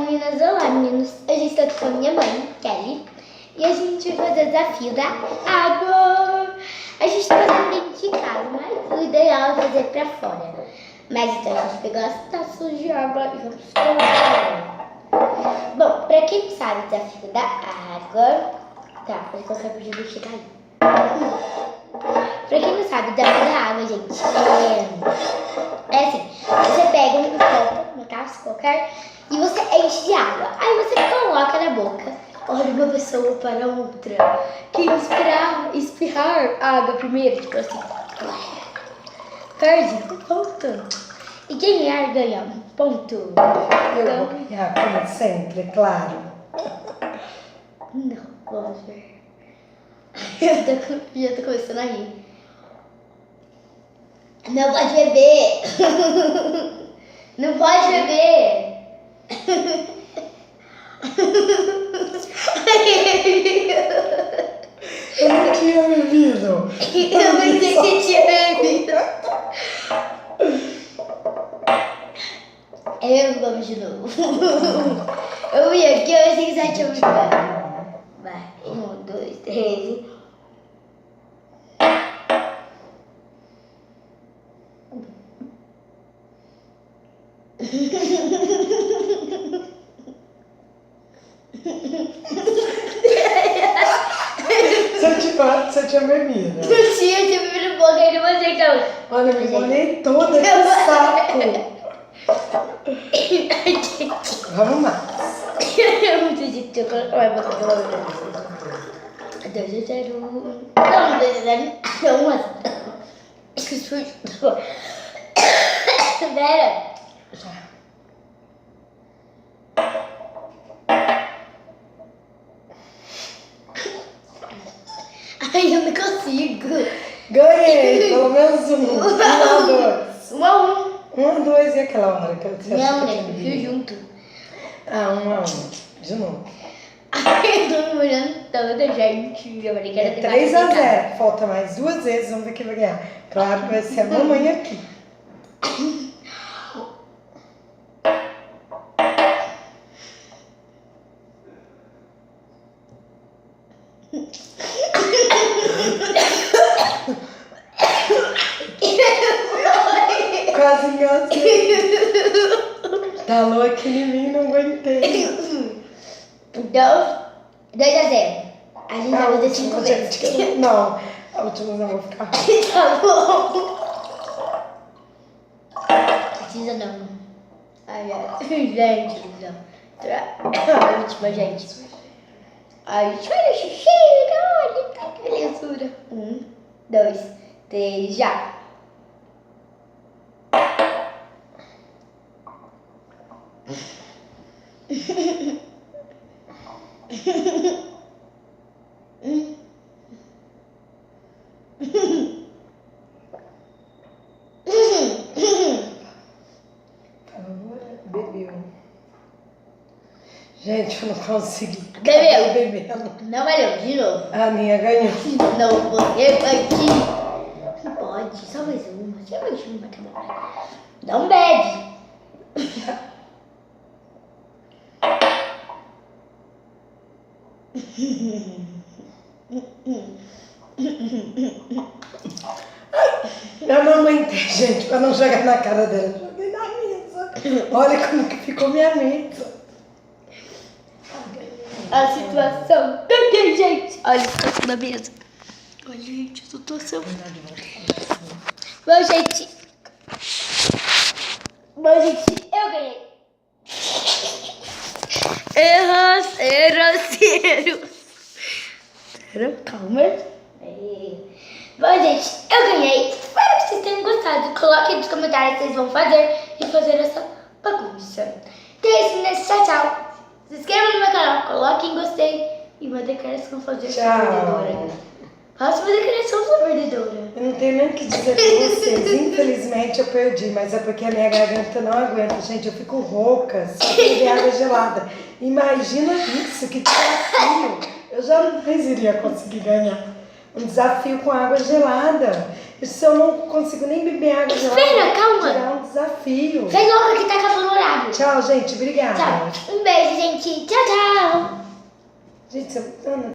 meninas, olá meninos, hoje estou aqui com a minha mãe, Kelly, e a gente vai fazer o desafio da água. A gente está fazendo dentro de casa, mas o ideal é fazer pra fora. Mas então a gente pegou as taças de água e vamos colocar. Bom, pra quem não sabe o desafio da água, tá, pode colocar pro Júlio chegar aí. Pra quem não sabe, o desafio da água, gente, é assim, você pega um copo, uma taça qualquer, e você enche de água. Aí você coloca na boca, olha uma pessoa para outra. Quem espirrar água primeiro, tipo assim, perde um ponto. E quem ganhar, ganha um ponto. Eu vou ganhar, como sempre, claro. Não, vamos ver. Já tô começando a rir. Não pode beber. Não pode beber. Eu não tinha bebido. Eu pensei que tinha bebido. Vamos de novo. Eu vi aqui, eu pensei que já tinha bebido. Vai, 1, 2, 3. Você tinha bebido. Não tinha bebido pouco, aí você então. Olha, eu me molhei toda, que saco. Vamos lá. Eu não acredito que eu vai botar pela vez. 2 a 0. Não, 2 a 0. Não, 1 a 0. Que susto. Vera. Já. Ai, eu não consigo. Ganhei, pelo menos 1 a 2. 1 a 1. 1 a 2 e aquela hora que você achou Não, que eu tinha né? Viu bebido? junto. Ah, 1 a 1. De novo. Ai, eu tô me olhando toda, gente. Eu falei que era 3 a 0. Falta mais 2 vezes, vamos ver quem vai ganhar. Claro que vai ser a mamãe aqui. Quase engasguei. Tá louco em mim, não aguentei. Então, 2 a 0. A gente vai fazer 5 vezes. Não, a última não vou ficar. Tá bom. Precisa não. Ai, ai. Gente, não. A última, gente. A gente vai no xixi, olha, que belezura. 1, 2, 3, já. Bebeu. Gente, eu não consegui. Bebeu. Bebendo. Não valeu, de novo. A Aninha ganhou. Não, você aqui. Não pode, só mais uma. Só mais uma, tá bom. Não bebe. Eu não aguentei, gente, pra não jogar na cara dela. Joguei na mesa. Olha como que ficou minha mesa. A situação. Cadê, gente? Olha a situação da mesa. Olha, gente, a situação. Bom, gente. Bom, gente, eu ganhei. Erros. Calma. Bom, gente, eu ganhei. Espero que vocês tenham gostado. Coloquem nos comentários o que vocês vão fazer e fazer essa bagunça. Então é isso, meninas. Tchau, tchau. Se inscrevam no meu canal, coloquem gostei e uma declaração fazer sua perdedora. Faça uma declaração sua perdedora. Eu não tenho nem o que dizer pra vocês. Infelizmente eu perdi, mas é porque a minha garganta não aguenta. Gente, eu fico rouca, só beber água gelada. Imagina isso, que desafio. Eu jamais iria conseguir ganhar um desafio com água gelada. Se eu não consigo nem beber água gelada, Espera, calma. será um desafio. Vem logo que tá acabando o horário. Tchau, gente. Obrigada. Tchau. Um beijo, gente. Tchau, tchau. Gente, você...